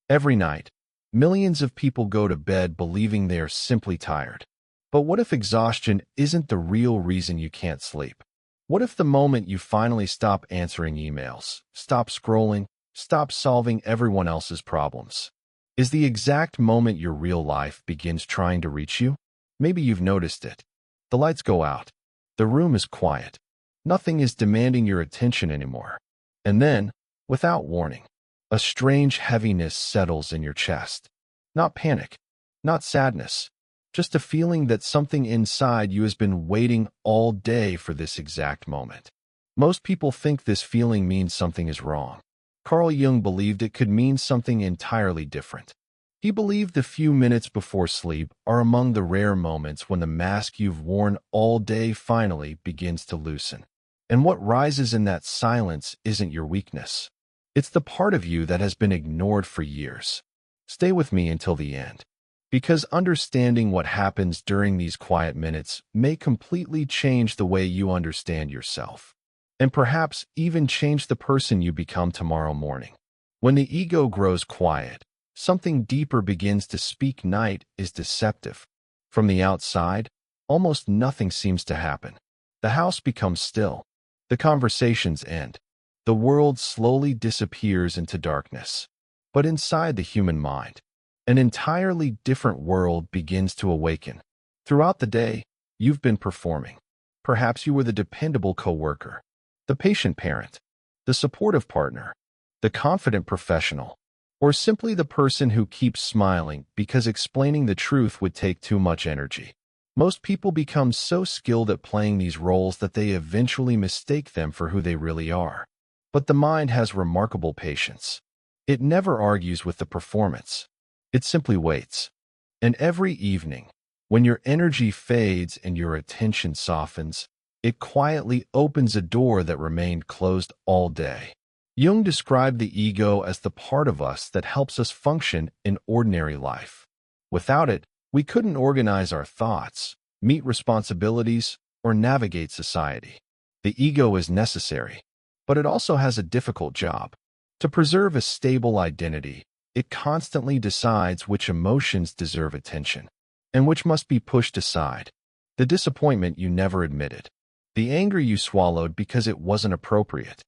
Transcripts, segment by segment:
Every night, millions of people go to bed believing they are simply tired. But what if exhaustion isn't the real reason you can't sleep? What if the moment you finally stop answering emails, stop scrolling, stop solving everyone else's problems, is the exact moment your real life begins trying to reach you? Maybe you've noticed it. The lights go out. The room is quiet. Nothing is demanding your attention anymore. And then, without warning, a strange heaviness settles in your chest. Not panic, not sadness, just a feeling that something inside you has been waiting all day for this exact moment. Most people think this feeling means something is wrong. Carl Jung believed it could mean something entirely different. He believed the few minutes before sleep are among the rare moments when the mask you've worn all day finally begins to loosen. And what rises in that silence isn't your weakness. It's the part of you that has been ignored for years. Stay with me until the end, because understanding what happens during these quiet minutes may completely change the way you understand yourself, and perhaps even change the person you become tomorrow morning. When the ego grows quiet, something deeper begins to speak. Night is deceptive. From the outside, almost nothing seems to happen. The house becomes still. The conversations end. The world slowly disappears into darkness. But inside the human mind, an entirely different world begins to awaken. Throughout the day, you've been performing. Perhaps you were the dependable coworker, the patient parent, the supportive partner, the confident professional, or simply the person who keeps smiling because explaining the truth would take too much energy. Most people become so skilled at playing these roles that they eventually mistake them for who they really are. But the mind has remarkable patience. It never argues with the performance. It simply waits. And every evening, when your energy fades and your attention softens, it quietly opens a door that remained closed all day. Jung described the ego as the part of us that helps us function in ordinary life. Without it, we couldn't organize our thoughts, meet responsibilities, or navigate society. The ego is necessary, but it also has a difficult job. To preserve a stable identity, it constantly decides which emotions deserve attention and which must be pushed aside. The disappointment you never admitted, the anger you swallowed because it wasn't appropriate,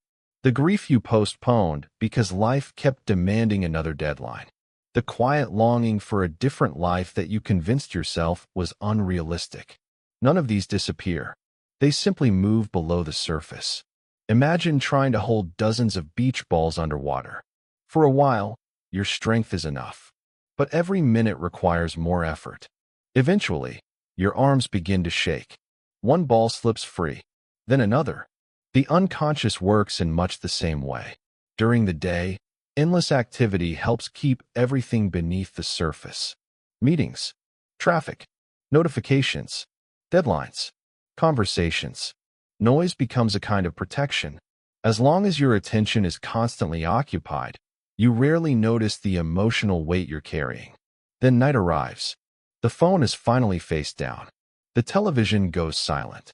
the grief you postponed because life kept demanding another deadline, the quiet longing for a different life that you convinced yourself was unrealistic. None of these disappear. They simply move below the surface. Imagine trying to hold dozens of beach balls underwater. For a while, your strength is enough, but every minute requires more effort. Eventually, your arms begin to shake. One ball slips free, then another. The unconscious works in much the same way. During the day, endless activity helps keep everything beneath the surface. Meetings, traffic, notifications, deadlines, conversations. Noise becomes a kind of protection. As long as your attention is constantly occupied, you rarely notice the emotional weight you're carrying. Then night arrives. The phone is finally face down. The television goes silent.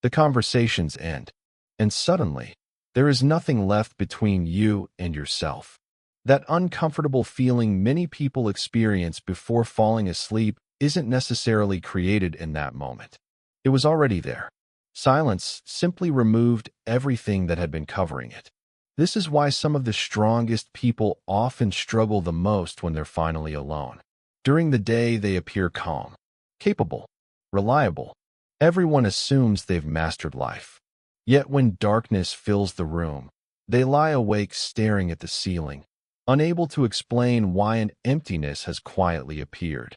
The conversations end. And suddenly, there is nothing left between you and yourself. That uncomfortable feeling many people experience before falling asleep isn't necessarily created in that moment. It was already there. Silence simply removed everything that had been covering it. This is why some of the strongest people often struggle the most when they're finally alone. During the day, they appear calm, capable, reliable. Everyone assumes they've mastered life. Yet when darkness fills the room, they lie awake staring at the ceiling, unable to explain why an emptiness has quietly appeared.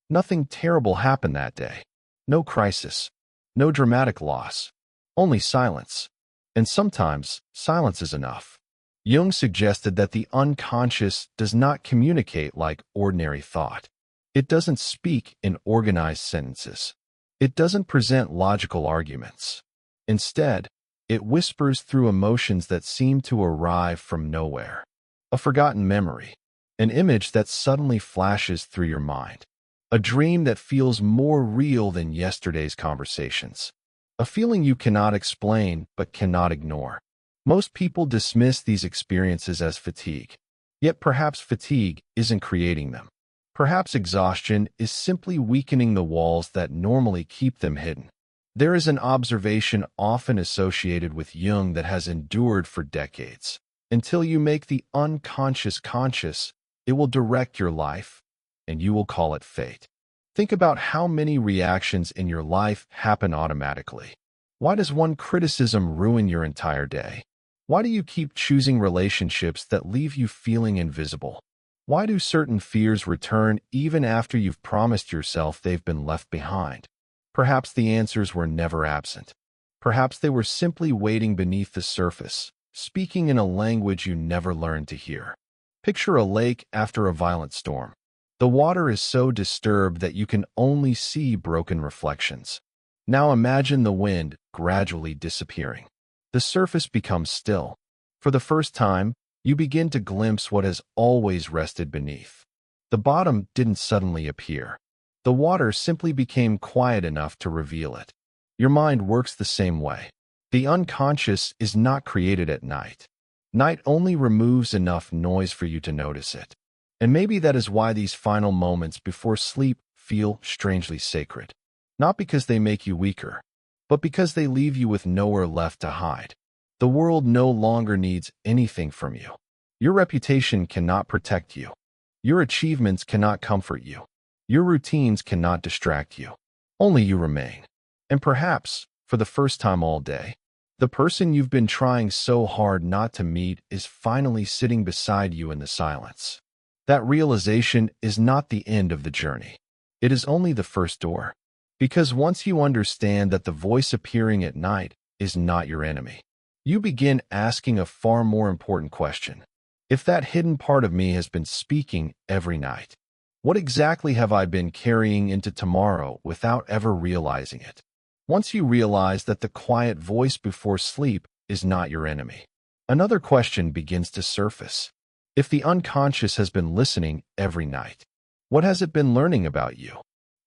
Nothing terrible happened that day. No crisis. No dramatic loss, only silence. And sometimes, silence is enough. Jung suggested that the unconscious does not communicate like ordinary thought. It doesn't speak in organized sentences. It doesn't present logical arguments. Instead, it whispers through emotions that seem to arrive from nowhere. A forgotten memory, an image that suddenly flashes through your mind. A dream that feels more real than yesterday's conversations. A feeling you cannot explain but cannot ignore. Most people dismiss these experiences as fatigue. Yet perhaps fatigue isn't creating them. Perhaps exhaustion is simply weakening the walls that normally keep them hidden. There is an observation often associated with Jung that has endured for decades. Until you make the unconscious conscious, it will direct your life, and you will call it fate. Think about how many reactions in your life happen automatically. Why does one criticism ruin your entire day? Why do you keep choosing relationships that leave you feeling invisible? Why do certain fears return even after you've promised yourself they've been left behind? Perhaps the answers were never absent. Perhaps they were simply waiting beneath the surface, speaking in a language you never learned to hear. Picture a lake after a violent storm. The water is so disturbed that you can only see broken reflections. Now imagine the wind gradually disappearing. The surface becomes still. For the first time, you begin to glimpse what has always rested beneath. The bottom didn't suddenly appear. The water simply became quiet enough to reveal it. Your mind works the same way. The unconscious is not created at night. Night only removes enough noise for you to notice it. And maybe that is why these final moments before sleep feel strangely sacred. Not because they make you weaker, but because they leave you with nowhere left to hide. The world no longer needs anything from you. Your reputation cannot protect you. Your achievements cannot comfort you. Your routines cannot distract you. Only you remain. And perhaps, for the first time all day, the person you've been trying so hard not to meet is finally sitting beside you in the silence. That realization is not the end of the journey. It is only the first door. Because once you understand that the voice appearing at night is not your enemy, you begin asking a far more important question. If that hidden part of me has been speaking every night, what exactly have I been carrying into tomorrow without ever realizing it? Once you realize that the quiet voice before sleep is not your enemy, another question begins to surface. If the unconscious has been listening every night, what has it been learning about you?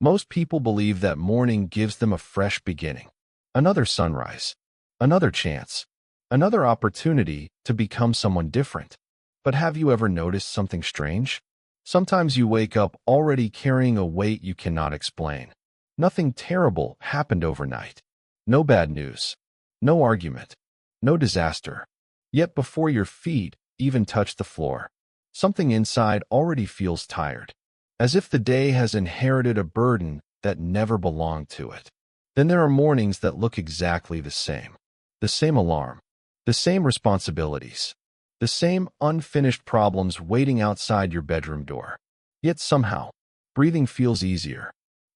Most people believe that morning gives them a fresh beginning, another sunrise, another chance, another opportunity to become someone different. But have you ever noticed something strange? Sometimes you wake up already carrying a weight you cannot explain. Nothing terrible happened overnight. No bad news. No argument. No disaster. Yet before your feet even touch the floor, something inside already feels tired, as if the day has inherited a burden that never belonged to it. Then there are mornings that look exactly the same. The same alarm. The same responsibilities. The same unfinished problems waiting outside your bedroom door. Yet somehow, breathing feels easier.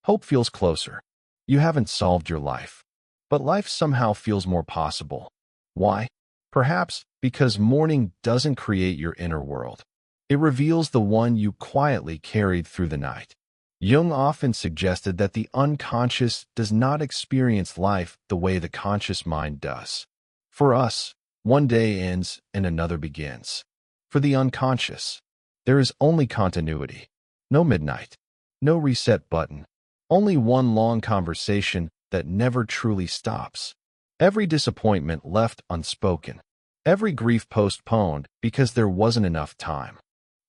Hope feels closer. You haven't solved your life, but life somehow feels more possible. Why? Perhaps because morning doesn't create your inner world. It reveals the one you quietly carried through the night. Jung often suggested that the unconscious does not experience life the way the conscious mind does. For us, one day ends and another begins. For the unconscious, there is only continuity. No midnight. No reset button. Only one long conversation that never truly stops. Every disappointment left unspoken. Every grief postponed because there wasn't enough time.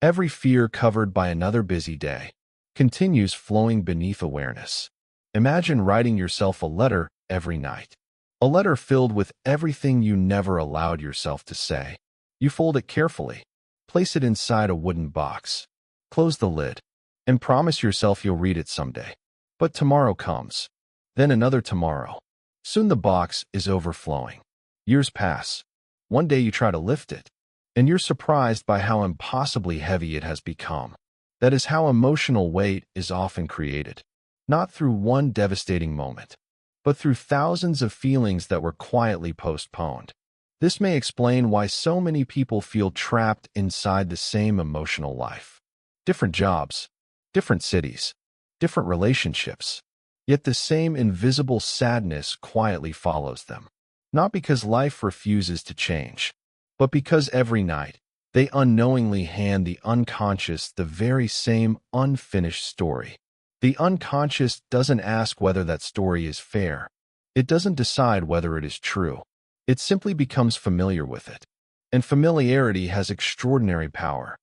Every fear covered by another busy day continues flowing beneath awareness. Imagine writing yourself a letter every night. A letter filled with everything you never allowed yourself to say. You fold it carefully, place it inside a wooden box, close the lid, and promise yourself you'll read it someday. But tomorrow comes, then another tomorrow. Soon the box is overflowing. Years pass. One day you try to lift it, and you're surprised by how impossibly heavy it has become. That is how emotional weight is often created, not through one devastating moment, but through thousands of feelings that were quietly postponed. This may explain why so many people feel trapped inside the same emotional life. Different jobs, different cities, different relationships, yet the same invisible sadness quietly follows them. Not because life refuses to change, but because every night they unknowingly hand the unconscious the very same unfinished story. The unconscious doesn't ask whether that story is fair. It doesn't decide whether it is true. It simply becomes familiar with it. And familiarity has extraordinary power.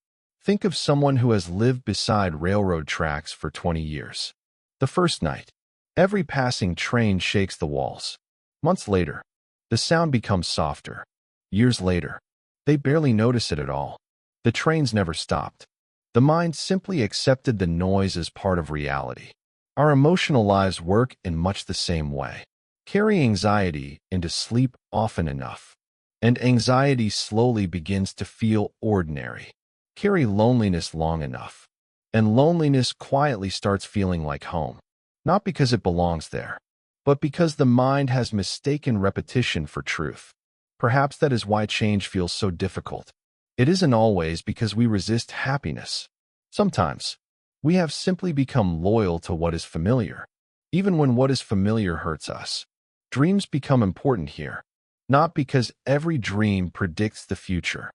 Think of someone who has lived beside railroad tracks for 20 years. The first night, every passing train shakes the walls. Months later, the sound becomes softer. Years later, they barely notice it at all. The trains never stopped. The mind simply accepted the noise as part of reality. Our emotional lives work in much the same way. Carry anxiety into sleep often enough, and anxiety slowly begins to feel ordinary. Carry loneliness long enough, and loneliness quietly starts feeling like home. Not because it belongs there, but because the mind has mistaken repetition for truth. Perhaps that is why change feels so difficult. It isn't always because we resist happiness. Sometimes, we have simply become loyal to what is familiar, even when what is familiar hurts us. Dreams become important here, not because every dream predicts the future,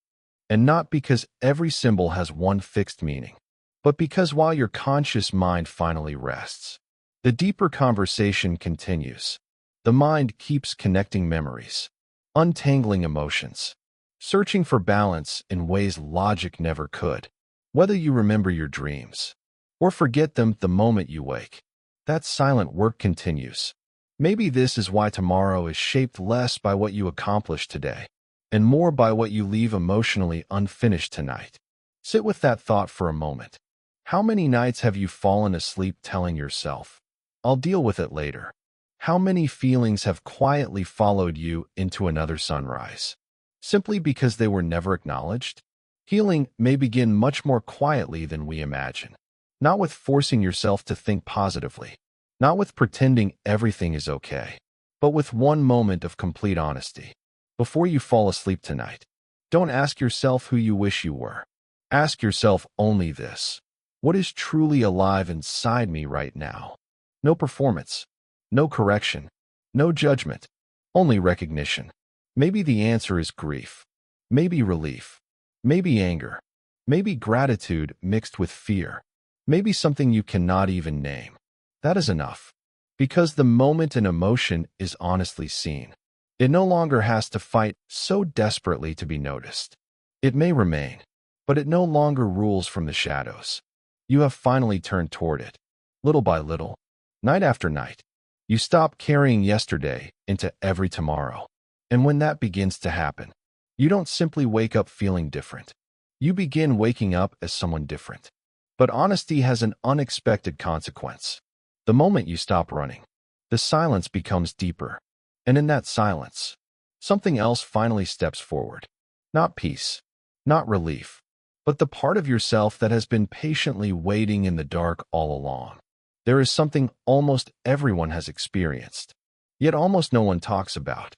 and not because every symbol has one fixed meaning, but because while your conscious mind finally rests, the deeper conversation continues. The mind keeps connecting memories, untangling emotions, searching for balance in ways logic never could. Whether you remember your dreams or forget them the moment you wake, that silent work continues. Maybe this is why tomorrow is shaped less by what you accomplish today and more by what you leave emotionally unfinished tonight. Sit with that thought for a moment. How many nights have you fallen asleep telling yourself, "I'll deal with it later"? How many feelings have quietly followed you into another sunrise, simply because they were never acknowledged? Healing may begin much more quietly than we imagine. Not with forcing yourself to think positively, not with pretending everything is okay, but with one moment of complete honesty. Before you fall asleep tonight, don't ask yourself who you wish you were. Ask yourself only this: what is truly alive inside me right now? No performance, no correction, no judgment, only recognition. Maybe the answer is grief, maybe relief, maybe anger, maybe gratitude mixed with fear, maybe something you cannot even name. That is enough, because the moment an emotion is honestly seen, it no longer has to fight so desperately to be noticed. It may remain, but it no longer rules from the shadows. You have finally turned toward it. Little by little, night after night, you stop carrying yesterday into every tomorrow. And when that begins to happen, you don't simply wake up feeling different. You begin waking up as someone different. But honesty has an unexpected consequence. The moment you stop running, the silence becomes deeper. And in that silence, something else finally steps forward. Not peace, not relief, but the part of yourself that has been patiently waiting in the dark all along. There is something almost everyone has experienced, yet almost no one talks about.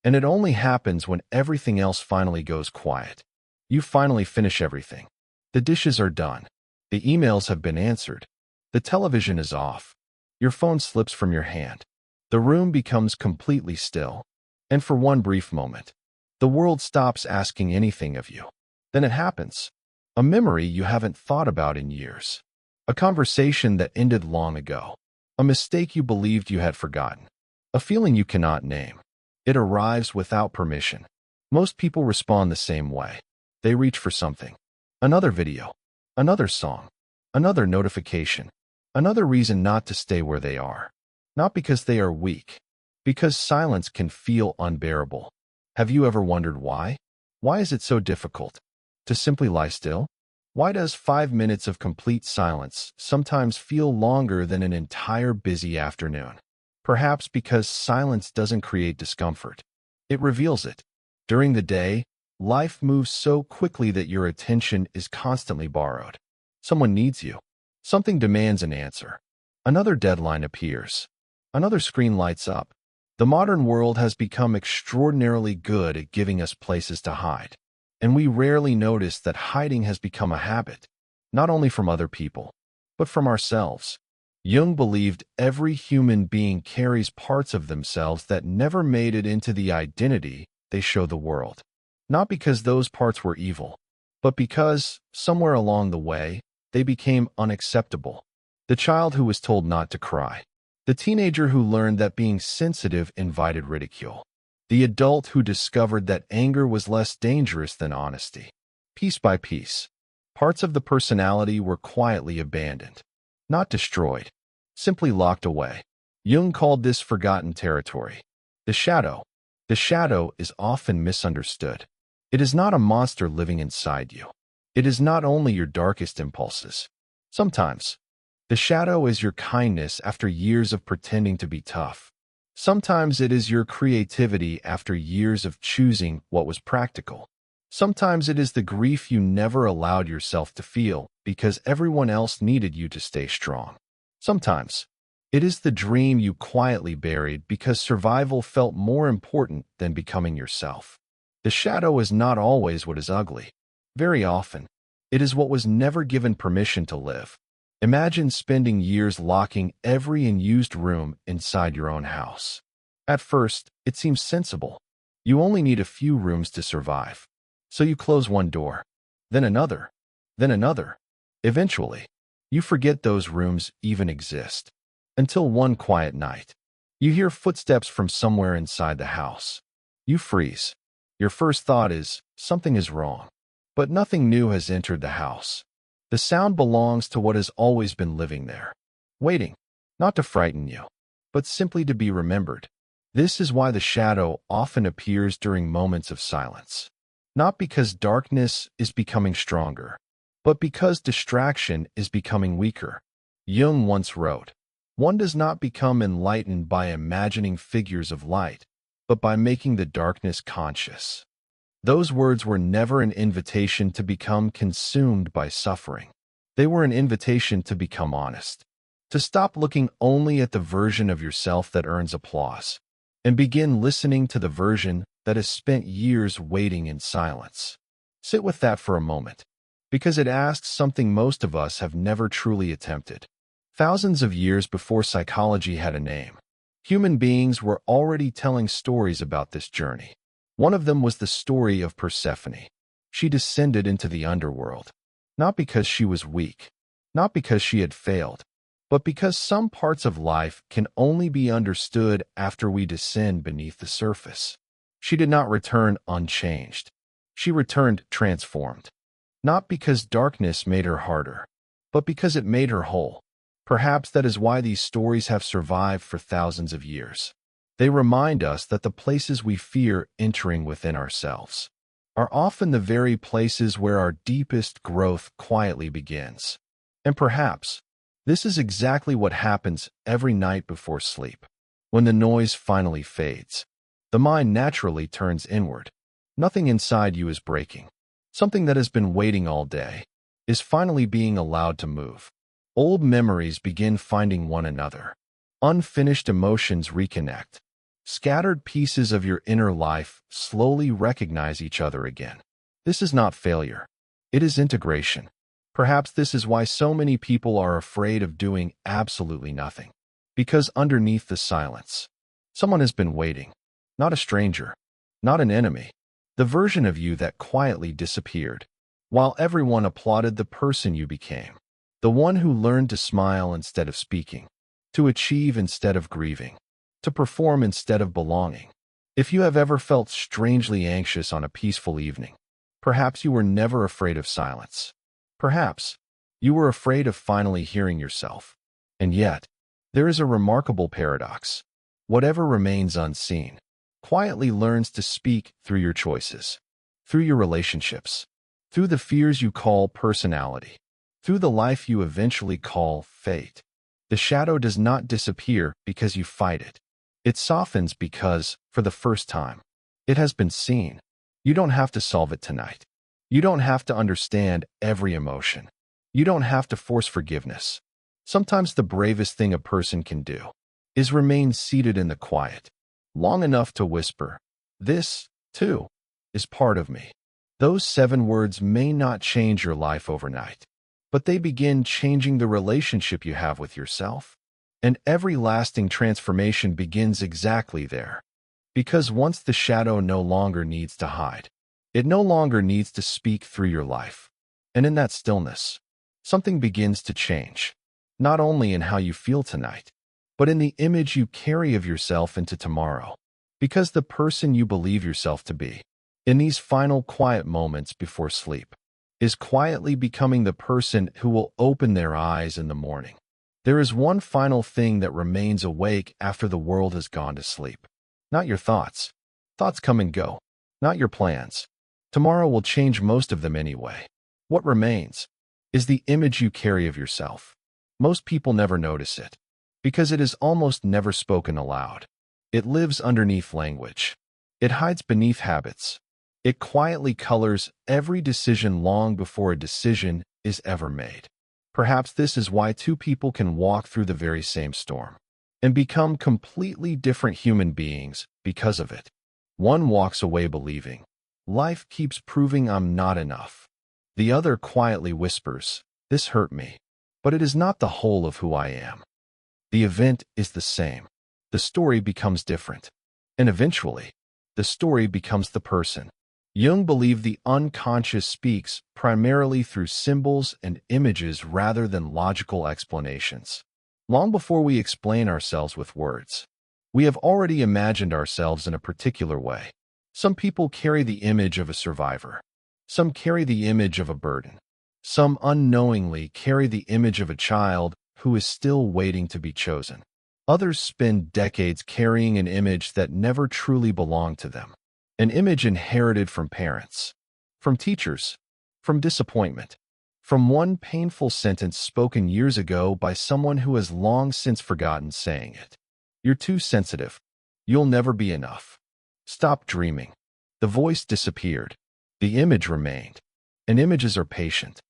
And it only happens when everything else finally goes quiet. You finally finish everything. The dishes are done. The emails have been answered. The television is off. Your phone slips from your hand. The room becomes completely still. And for one brief moment, the world stops asking anything of you. Then it happens. A memory you haven't thought about in years. A conversation that ended long ago. A mistake you believed you had forgotten. A feeling you cannot name. It arrives without permission. Most people respond the same way. They reach for something. Another video. Another song. Another notification. Another reason not to stay where they are. Not because they are weak. Because silence can feel unbearable. Have you ever wondered why? Why is it so difficult to simply lie still? Why does 5 minutes of complete silence sometimes feel longer than an entire busy afternoon? Perhaps because silence doesn't create discomfort. It reveals it. During the day, life moves so quickly that your attention is constantly borrowed. Someone needs you. Something demands an answer. Another deadline appears. Another screen lights up. The modern world has become extraordinarily good at giving us places to hide. And we rarely notice that hiding has become a habit, not only from other people, but from ourselves. Jung believed every human being carries parts of themselves that never made it into the identity they show the world. Not because those parts were evil, but because, somewhere along the way, they became unacceptable. The child who was told not to cry. The teenager who learned that being sensitive invited ridicule. The adult who discovered that anger was less dangerous than honesty. Piece by piece, Parts of the personality were quietly abandoned, not destroyed, simply locked away. Jung called this forgotten territory. The shadow. The shadow is often misunderstood. It is not a monster living inside you. It is not only your darkest impulses. Sometimes, the shadow is your kindness after years of pretending to be tough. Sometimes it is your creativity after years of choosing what was practical. Sometimes it is the grief you never allowed yourself to feel because everyone else needed you to stay strong. Sometimes, it is the dream you quietly buried because survival felt more important than becoming yourself. The shadow is not always what is ugly. Very often, it is what was never given permission to live. Imagine spending years locking every unused room inside your own house. At first, it seems sensible. You only need a few rooms to survive. So you close one door, then another, then another. Eventually, you forget those rooms even exist. Until one quiet night, you hear footsteps from somewhere inside the house. You freeze. Your first thought is, something is wrong. But nothing new has entered the house. The sound belongs to what has always been living there, waiting, not to frighten you, but simply to be remembered. This is why the shadow often appears during moments of silence. Not because darkness is becoming stronger, but because distraction is becoming weaker. Jung once wrote, "One does not become enlightened by imagining figures of light, but by making the darkness conscious." Those words were never an invitation to become consumed by suffering. They were an invitation to become honest, to stop looking only at the version of yourself that earns applause, and begin listening to the version that has spent years waiting in silence. Sit with that for a moment, because it asks something most of us have never truly attempted. Thousands of years before psychology had a name, human beings were already telling stories about this journey. One of them was the story of Persephone. She descended into the underworld, not because she was weak, not because she had failed, but because some parts of life can only be understood after we descend beneath the surface. She did not return unchanged. She returned transformed, not because darkness made her harder, but because it made her whole. Perhaps that is why these stories have survived for thousands of years. They remind us that the places we fear entering within ourselves are often the very places where our deepest growth quietly begins. And perhaps this is exactly what happens every night before sleep. When the noise finally fades, the mind naturally turns inward. Nothing inside you is breaking. Something that has been waiting all day is finally being allowed to move. Old memories begin finding one another. Unfinished emotions reconnect. Scattered pieces of your inner life slowly recognize each other again. This is not failure. It is integration. Perhaps this is why so many people are afraid of doing absolutely nothing. Because underneath the silence, someone has been waiting. Not a stranger, not an enemy. The version of you that quietly disappeared, while everyone applauded the person you became. The one who learned to smile instead of speaking, to achieve instead of grieving, to perform instead of belonging. If you have ever felt strangely anxious on a peaceful evening, perhaps you were never afraid of silence. Perhaps you were afraid of finally hearing yourself. And yet, there is a remarkable paradox. Whatever remains unseen quietly learns to speak through your choices, through your relationships, through the fears you call personality, through the life you eventually call fate. The shadow does not disappear because you fight it. It softens because, for the first time, it has been seen. You don't have to solve it tonight. You don't have to understand every emotion. You don't have to force forgiveness. Sometimes the bravest thing a person can do is remain seated in the quiet, long enough to whisper, "This, too, is part of me." Those 7 words may not change your life overnight, but they begin changing the relationship you have with yourself. And every lasting transformation begins exactly there. Because once the shadow no longer needs to hide, it no longer needs to speak through your life. And in that stillness, something begins to change, not only in how you feel tonight, but in the image you carry of yourself into tomorrow. Because the person you believe yourself to be, in these final quiet moments before sleep, is quietly becoming the person who will open their eyes in the morning. There is one final thing that remains awake after the world has gone to sleep. Not your thoughts. Thoughts come and go. Not your plans. Tomorrow will change most of them anyway. What remains is the image you carry of yourself. Most people never notice it, because it is almost never spoken aloud. It lives underneath language. It hides beneath habits. It quietly colors every decision long before a decision is ever made. Perhaps this is why two people can walk through the very same storm and become completely different human beings because of it. One walks away believing, life keeps proving I'm not enough. The other quietly whispers, this hurt me, but it is not the whole of who I am. The event is the same. The story becomes different. And eventually, the story becomes the person. Jung believed the unconscious speaks primarily through symbols and images rather than logical explanations. Long before we explain ourselves with words, we have already imagined ourselves in a particular way. Some people carry the image of a survivor. Some carry the image of a burden. Some unknowingly carry the image of a child who is still waiting to be chosen. Others spend decades carrying an image that never truly belonged to them. An image inherited from parents, from teachers, from disappointment, from one painful sentence spoken years ago by someone who has long since forgotten saying it. You're too sensitive. You'll never be enough. Stop dreaming. The voice disappeared. The image remained. And images are patient.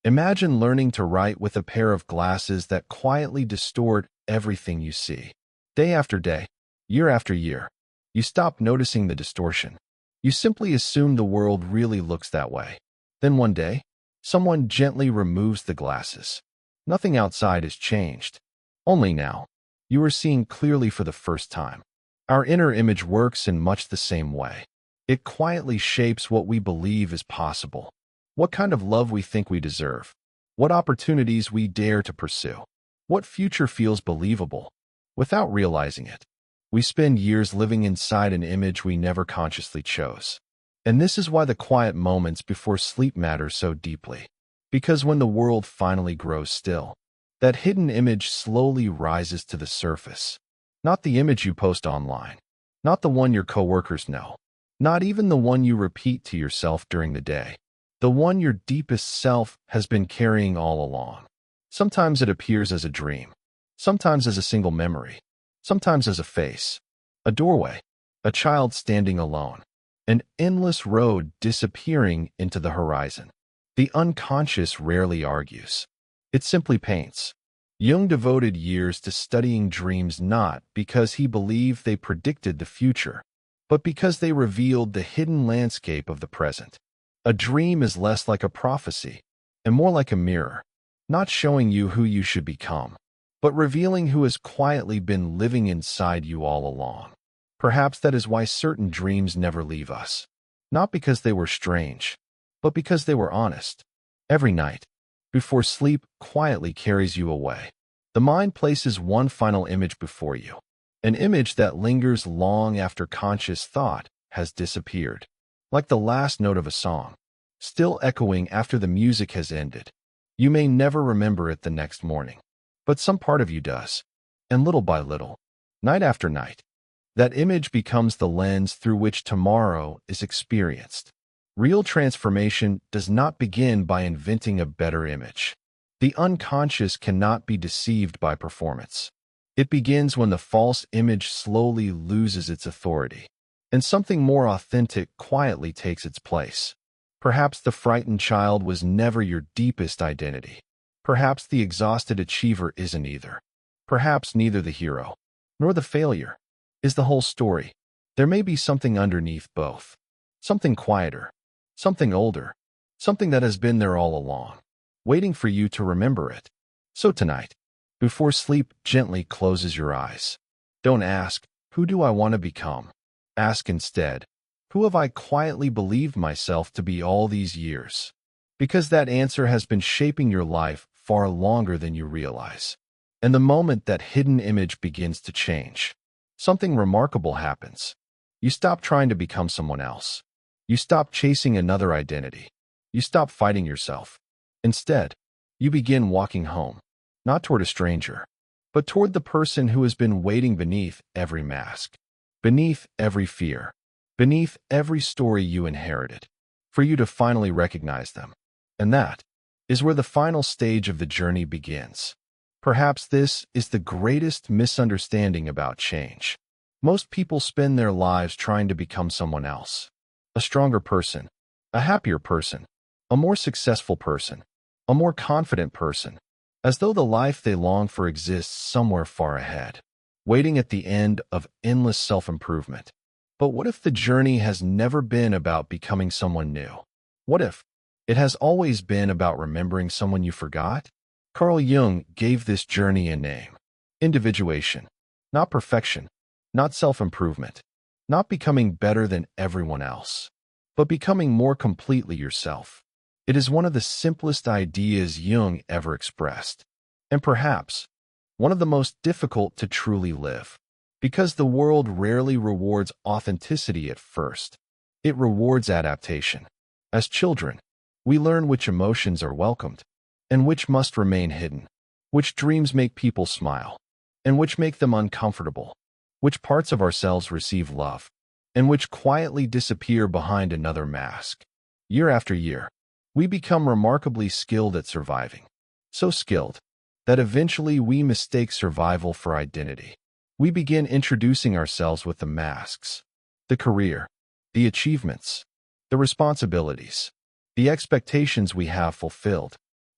Imagine learning to write with a pair of glasses that quietly distort everything you see. Day after day, year after year, you stop noticing the distortion. You simply assume the world really looks that way. Then one day, someone gently removes the glasses. Nothing outside has changed. Only now, you are seeing clearly for the first time. Our inner image works in much the same way. It quietly shapes what we believe is possible, what kind of love we think we deserve, what opportunities we dare to pursue, what future feels believable. Without realizing it, we spend years living inside an image we never consciously chose. And this is why the quiet moments before sleep matter so deeply. Because when the world finally grows still, that hidden image slowly rises to the surface. Not the image you post online, not the one your coworkers know, not even the one you repeat to yourself during the day. The one your deepest self has been carrying all along. Sometimes it appears as a dream, sometimes as a single memory, sometimes as a face, a doorway, a child standing alone, an endless road disappearing into the horizon. The unconscious rarely argues. It simply paints. Jung devoted years to studying dreams not because he believed they predicted the future, but because they revealed the hidden landscape of the present. A dream is less like a prophecy and more like a mirror, not showing you who you should become, but revealing who has quietly been living inside you all along. Perhaps that is why certain dreams never leave us. Not because they were strange, but because they were honest. Every night, before sleep quietly carries you away, the mind places one final image before you, an image that lingers long after conscious thought has disappeared, like the last note of a song, still echoing after the music has ended. You may never remember it the next morning, but some part of you does. And little by little, night after night, that image becomes the lens through which tomorrow is experienced. Real transformation does not begin by inventing a better image. The unconscious cannot be deceived by performance. It begins when the false image slowly loses its authority, and something more authentic quietly takes its place. Perhaps the frightened child was never your deepest identity. Perhaps the exhausted achiever isn't either. Perhaps neither the hero nor the failure is the whole story. There may be something underneath both. Something quieter, something older, something that has been there all along, waiting for you to remember it. So tonight, before sleep gently closes your eyes. Don't ask, who do I want to become? Ask instead, who have I quietly believed myself to be all these years? Because that answer has been shaping your life far longer than you realize. And the moment that hidden image begins to change, something remarkable happens. You stop trying to become someone else. You stop chasing another identity. You stop fighting yourself. Instead, you begin walking home, not toward a stranger, but toward the person who has been waiting beneath every mask, beneath every fear, beneath every story you inherited, for you to finally recognize them. And that is where the final stage of the journey begins. Perhaps this is the greatest misunderstanding about change. Most people spend their lives trying to become someone else. A stronger person, a happier person, a more successful person, a more confident person, as though the life they long for exists somewhere far ahead, waiting at the end of endless self-improvement. But what if the journey has never been about becoming someone new? What if it has always been about remembering someone you forgot? Carl Jung gave this journey a name: individuation. Not perfection, not self-improvement, not becoming better than everyone else, but becoming more completely yourself. It is one of the simplest ideas Jung ever expressed, and perhaps one of the most difficult to truly live, because the world rarely rewards authenticity at first. It rewards adaptation. As children, we learn which emotions are welcomed and which must remain hidden, which dreams make people smile and which make them uncomfortable, which parts of ourselves receive love and which quietly disappear behind another mask. Year after year, we become remarkably skilled at surviving, so skilled that eventually we mistake survival for identity. We begin introducing ourselves with the masks, the career, the achievements, the responsibilities, the expectations we have fulfilled,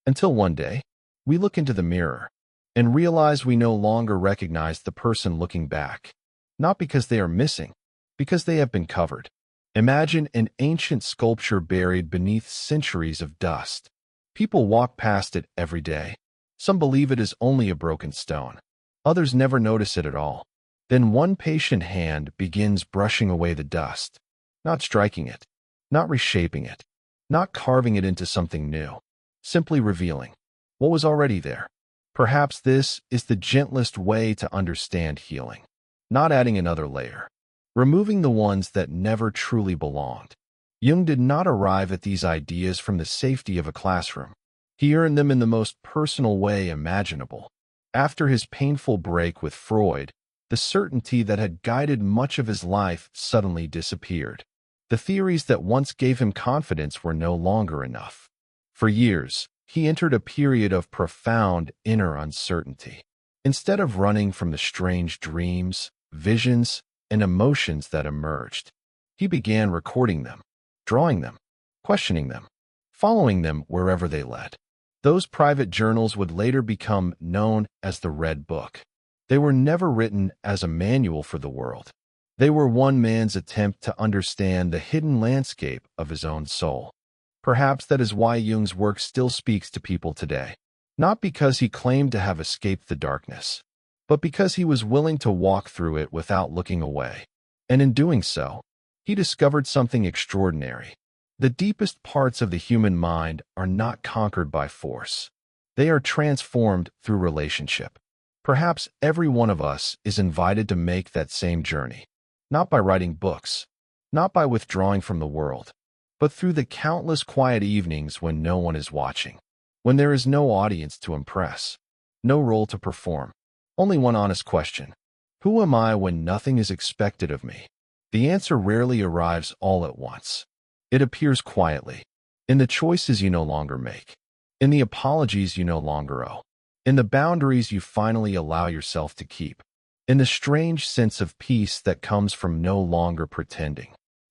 until one day, we look into the mirror and realize we no longer recognize the person looking back, not because they are missing, because they have been covered. Imagine an ancient sculpture buried beneath centuries of dust. People walk past it every day. Some believe it is only a broken stone. Others never notice it at all. Then one patient hand begins brushing away the dust, not striking it, not reshaping it, not carving it into something new, simply revealing what was already there. Perhaps this is the gentlest way to understand healing, not adding another layer, removing the ones that never truly belonged. Jung did not arrive at these ideas from the safety of a classroom. He earned them in the most personal way imaginable. After his painful break with Freud, the certainty that had guided much of his life suddenly disappeared. The theories that once gave him confidence were no longer enough. For years, he entered a period of profound inner uncertainty. Instead of running from the strange dreams, visions, and emotions that emerged, he began recording them, drawing them, questioning them, following them wherever they led. Those private journals would later become known as the Red Book. They were never written as a manual for the world. They were one man's attempt to understand the hidden landscape of his own soul. Perhaps that is why Jung's work still speaks to people today. Not because he claimed to have escaped the darkness, but because he was willing to walk through it without looking away. And in doing so, he discovered something extraordinary. The deepest parts of the human mind are not conquered by force. They are transformed through relationship. Perhaps every one of us is invited to make that same journey, not by writing books, not by withdrawing from the world, but through the countless quiet evenings when no one is watching, when there is no audience to impress, no role to perform. Only one honest question: who am I when nothing is expected of me? The answer rarely arrives all at once. It appears quietly, in the choices you no longer make, in the apologies you no longer owe, in the boundaries you finally allow yourself to keep, in the strange sense of peace that comes from no longer pretending.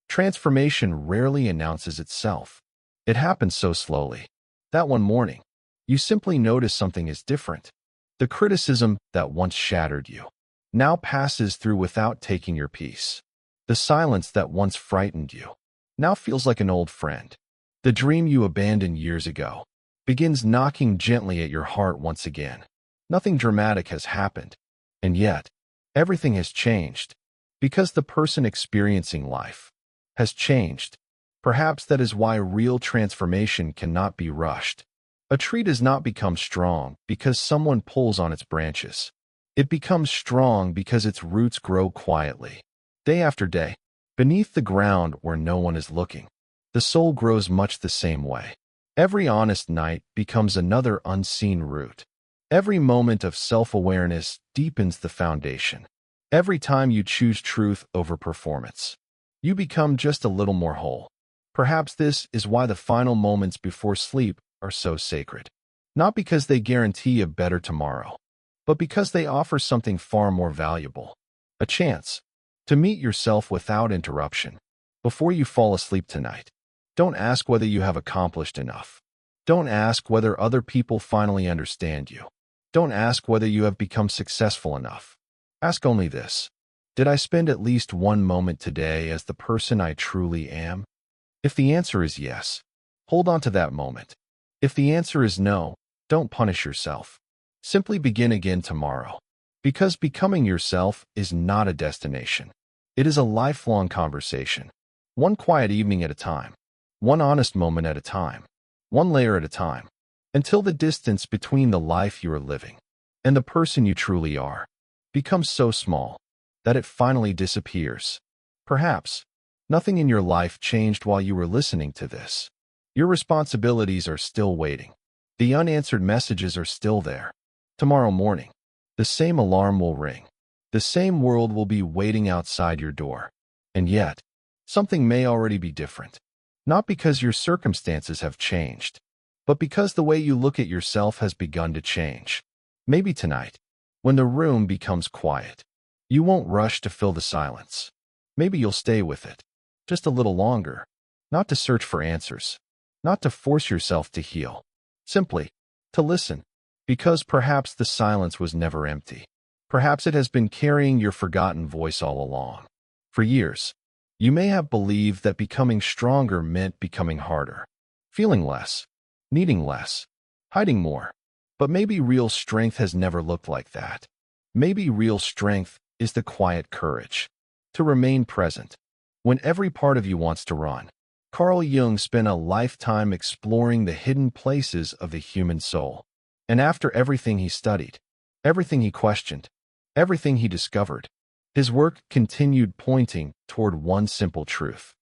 Transformation rarely announces itself. It happens so slowly that one morning, you simply notice something is different. The criticism that once shattered you now passes through without taking your peace. The silence that once frightened you now feels like an old friend. The dream you abandoned years ago begins knocking gently at your heart once again. Nothing dramatic has happened, and yet everything has changed because the person experiencing life has changed. Perhaps that is why real transformation cannot be rushed. A tree does not become strong because someone pulls on its branches. It becomes strong because its roots grow quietly, day after day, beneath the ground where no one is looking. The soul grows much the same way. Every honest night becomes another unseen root. Every moment of self-awareness deepens the foundation. Every time you choose truth over performance, you become just a little more whole. Perhaps this is why the final moments before sleep are so sacred. Not because they guarantee a better tomorrow, but because they offer something far more valuable. A chance to meet yourself without interruption. Before you fall asleep tonight, don't ask whether you have accomplished enough. Don't ask whether other people finally understand you. Don't ask whether you have become successful enough. Ask only this: did I spend at least one moment today as the person I truly am? If the answer is yes, hold on to that moment. If the answer is no, don't punish yourself. Simply begin again tomorrow. Because becoming yourself is not a destination. It is a lifelong conversation. One quiet evening at a time. One honest moment at a time. One layer at a time. Until the distance between the life you are living and the person you truly are becomes so small that it finally disappears. Perhaps nothing in your life changed while you were listening to this. Your responsibilities are still waiting. The unanswered messages are still there. Tomorrow morning, the same alarm will ring. The same world will be waiting outside your door. And yet, something may already be different. Not because your circumstances have changed, but because the way you look at yourself has begun to change. Maybe tonight, when the room becomes quiet, you won't rush to fill the silence. Maybe you'll stay with it just a little longer, not to search for answers, not to force yourself to heal, simply to listen, because perhaps the silence was never empty. Perhaps it has been carrying your forgotten voice all along. For years, you may have believed that becoming stronger meant becoming harder, feeling less, needing less, hiding more. But maybe real strength has never looked like that. Maybe real strength is the quiet courage to remain present when every part of you wants to run. Carl Jung spent a lifetime exploring the hidden places of the human soul. And after everything he studied, everything he questioned, everything he discovered, his work continued pointing toward one simple truth.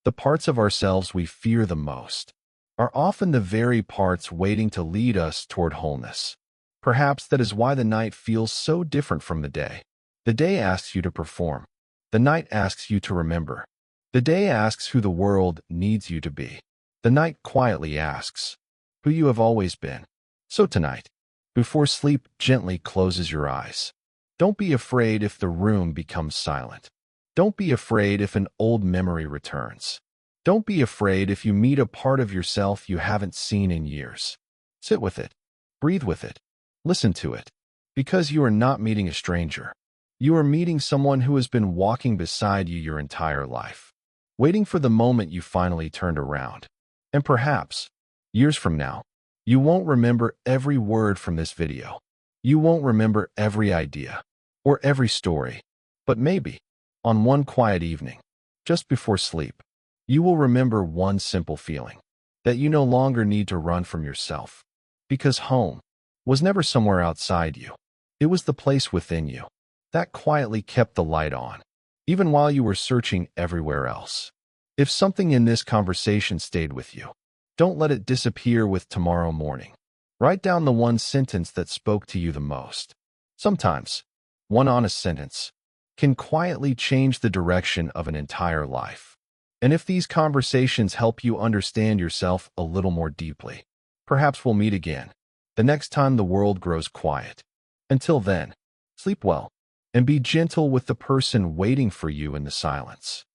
The parts of ourselves we fear the most are often the very parts waiting to lead us toward wholeness. Perhaps that is why the night feels so different from the day. The day asks you to perform. The night asks you to remember. The day asks who the world needs you to be. The night quietly asks who you have always been. So tonight, before sleep gently closes your eyes. Don't be afraid if the room becomes silent. Don't be afraid if an old memory returns. Don't be afraid if you meet a part of yourself you haven't seen in years. Sit with it. Breathe with it. Listen to it. Because you are not meeting a stranger. You are meeting someone who has been walking beside you your entire life, waiting for the moment you finally turned around. And perhaps, years from now, you won't remember every word from this video. You won't remember every idea or every story. But maybe, on one quiet evening, just before sleep, you will remember one simple feeling, that you no longer need to run from yourself. Because home was never somewhere outside you. It was the place within you that quietly kept the light on, even while you were searching everywhere else. If something in this conversation stayed with you, don't let it disappear with tomorrow morning. Write down the one sentence that spoke to you the most. Sometimes, one honest sentence can quietly change the direction of an entire life. And if these conversations help you understand yourself a little more deeply, perhaps we'll meet again, the next time the world grows quiet. Until then, sleep well, and be gentle with the person waiting for you in the silence.